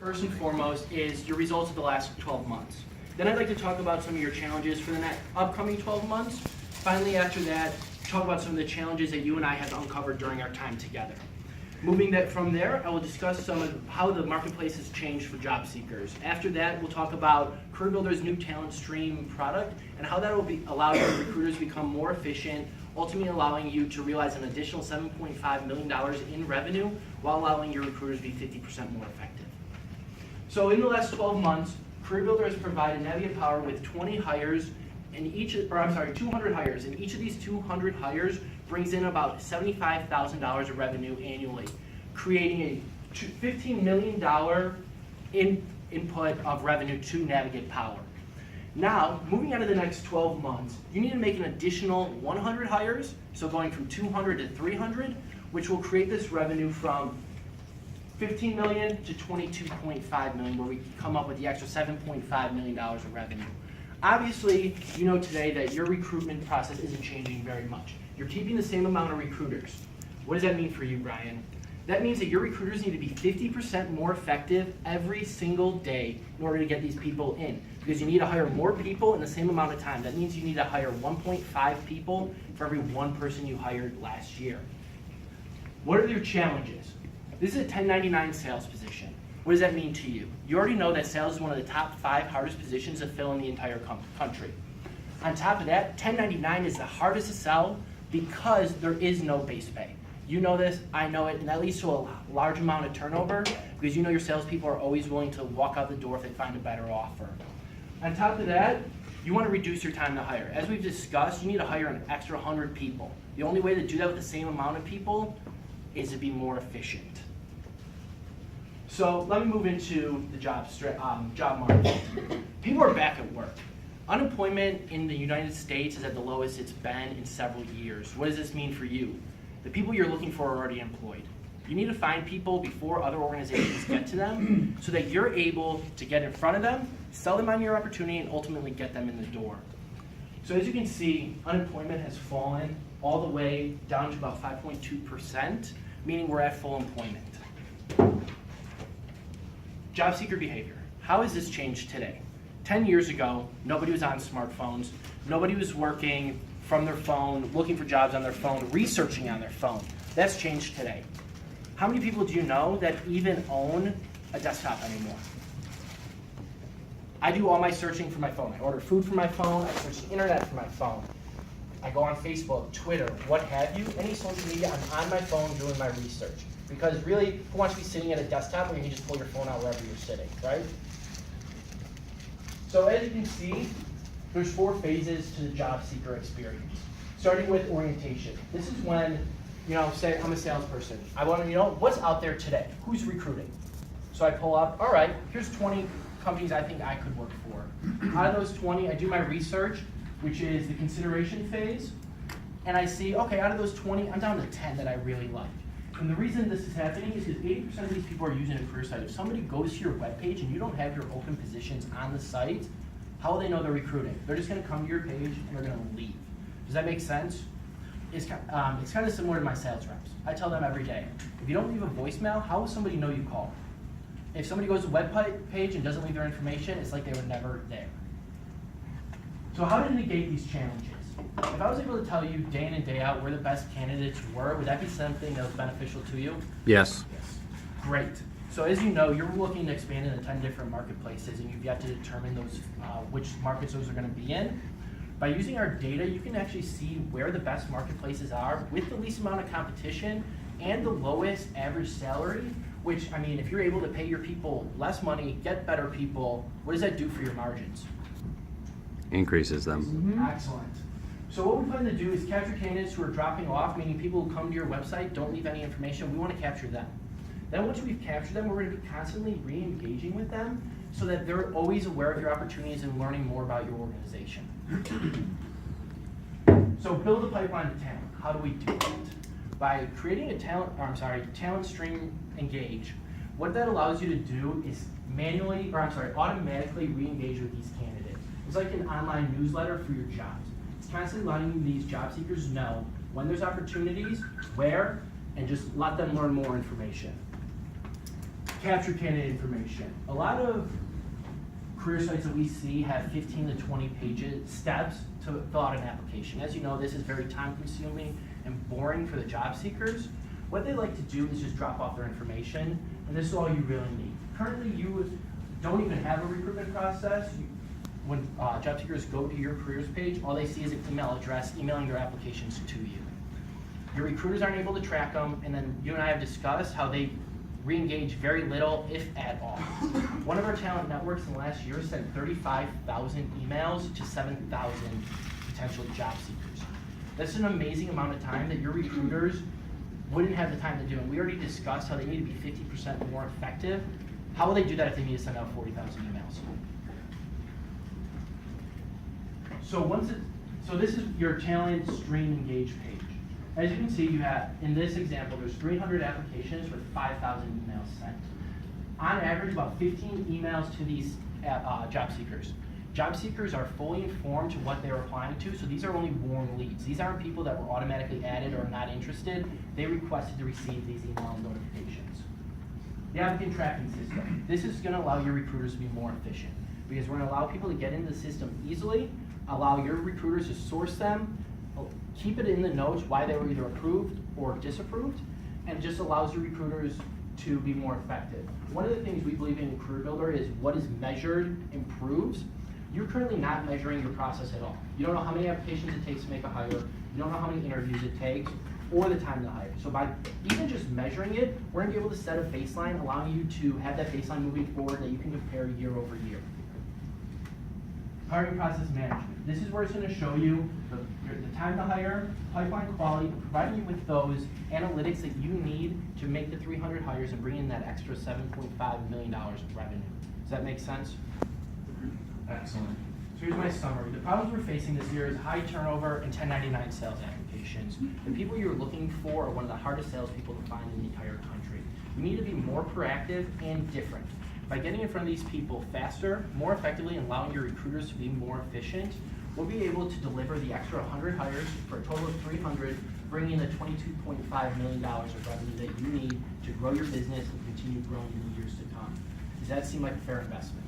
first and foremost, is your results of the last 12 months. Then I'd like to talk about some of your challenges for the next upcoming 12 months. Finally, after that, talk about some of the challenges that you and I have uncovered during our time together. Moving from there, I will discuss some of how the marketplace has changed for job seekers. After that, we'll talk about CareerBuilder's new talent stream product and how that will allow your recruiters to become more efficient, ultimately allowing you to realize an additional $7.5 million in revenue while allowing your recruiters to be 50% more effective. So in the last 12 months, CareerBuilder has provided Navigate Power with 200 hires, and each of these 200 hires brings in about $75,000 of revenue annually, creating a $15 million input of revenue to Navigate Power. Now, moving on to the next 12 months, you need to make an additional 100 hires, so going from 200 to 300, which will create this revenue from $15 million to $22.5 million, where we come up with the extra $7.5 million of revenue. Obviously, you know today that your recruitment process isn't changing very much. You're keeping the same amount of recruiters. What does that mean for you, Brian? That means that your recruiters need to be 50% more effective every single day in order to get these people in, because you need to hire more people in the same amount of time. That means you need to hire 1.5 people for every one person you hired last year. What are your challenges? This is a 1099 sales position. What does that mean to you? You already know that sales is one of the top 5 hardest positions to fill in the entire country. On top of that, 1099 is the hardest to sell because there is no base pay. You know this, I know it, and that leads to a large amount of turnover because you know your salespeople are always willing to walk out the door if they find a better offer. On top of that, you want to reduce your time to hire. As we've discussed, you need to hire an extra 100 people. The only way to do that with the same amount of people is to be more efficient. So let me move into the job market. People are back at work. Unemployment in the United States is at the lowest it's been in several years. What does this mean for you? The people you're looking for are already employed. You need to find people before other organizations get to them so that you're able to get in front of them, sell them on your opportunity, and ultimately get them in the door. So as you can see, unemployment has fallen all the way down to about 5.2%, meaning we're at full employment. Job seeker behavior. How has this changed today? 10 years ago, nobody was on smartphones. Nobody was working from their phone, looking for jobs on their phone, researching on their phone. That's changed today. How many people do you know that even own a desktop anymore? I do all my searching from my phone. I order food from my phone. I search the internet from my phone. I go on Facebook, Twitter, what have you, any social media. I'm on my phone doing my research. Because really, who wants to be sitting at a desktop where you can just pull your phone out wherever you're sitting, right? So as you can see, there's 4 phases to the job seeker experience. Starting with orientation. This is when, say I'm a salesperson. I want to know what's out there today. Who's recruiting? So I pull up, all right, here's 20 companies I think I could work for. Out of those 20, I do my research, which is the consideration phase. And I see, okay, out of those 20, I'm down to 10 that I really like. And the reason this is happening is because 80% of these people are using a career site. If somebody goes to your webpage and you don't have your open positions on the site, how will they know they're recruiting? They're just going to come to your page and they're going to leave. Does that make sense? It's kind of similar to my sales reps. I tell them every day, if you don't leave a voicemail, how will somebody know you called? If somebody goes to the web page and doesn't leave their information, it's like they were never there. So how to negate these challenges? If I was able to tell you day in and day out where the best candidates were, would that be something that was beneficial to you? Yes. Yes. Great. So as you know, you're looking to expand into 10 different marketplaces, and you've got to determine those which markets those are going to be in. By using our data, you can actually see where the best marketplaces are with the least amount of competition and the lowest average salary, which, I mean, if you're able to pay your people less money, get better people, what does that do for your margins? Increases them. Mm-hmm. Excellent. So what we plan to do is capture candidates who are dropping off, meaning people who come to your website, don't leave any information. We want to capture them. Then once we've captured them, we're going to be constantly re-engaging with them so that they're always aware of your opportunities and learning more about your organization. So build a pipeline of talent. How do we do that? By creating a talent stream engage. What that allows you to do is automatically re-engage with these candidates. It's like an online newsletter for your jobs. It's constantly letting these job seekers know when there's opportunities, where, and just let them learn more information. capture candidate information. A lot of career sites that we see have 15 to 20 pages, steps to fill out an application. As you know, this is very time consuming and boring for the job seekers. What they like to do is just drop off their information, and this is all you really need. Currently, you don't even have a recruitment process. When job seekers go to your careers page, all they see is an email address emailing their applications to you. Your recruiters aren't able to track them, and then you and I have discussed how they re-engage very little, if at all. One of our talent networks in the last year sent 35,000 emails to 7,000 potential job seekers. That's an amazing amount of time that your recruiters wouldn't have the time to do. And we already discussed how they need to be 50% more effective. How will they do that if they need to send out 40,000 emails? So this is your talent stream engage page. As you can see, you have, in this example, there's 300 applications with 5,000 emails sent. On average, about 15 emails to these job seekers. Job seekers are fully informed to what they're applying to, so these are only warm leads. These aren't people that were automatically added or not interested. They requested to receive these email notifications. The applicant tracking system. This is going to allow your recruiters to be more efficient because we're going to allow people to get into the system easily, allow your recruiters to source them, keep it in the notes why they were either approved or disapproved, and just allows your recruiters to be more effective. One of the things we believe in Career Builder is what is measured improves. You're currently not measuring your process at all. You don't know how many applications it takes to make a hire, you don't know how many interviews it takes, or the time to hire. So by even just measuring it, we're gonna be able to set a baseline, allowing you to have that baseline moving forward that you can compare year over year. Hiring process management. This is where it's going to show you the time to hire, pipeline quality, providing you with those analytics that you need to make the 300 hires and bring in that extra $7.5 million of revenue. Does that make sense? Excellent. So here's my summary. The problems we're facing this year is high turnover and 1099 sales applications. The people you're looking for are one of the hardest salespeople to find in the entire country. We need to be more proactive and different. By getting in front of these people faster, more effectively, and allowing your recruiters to be more efficient, we'll be able to deliver the extra 100 hires for a total of 300, bringing in the $22.5 million of revenue that you need to grow your business and continue growing in the years to come. Does that seem like a fair investment?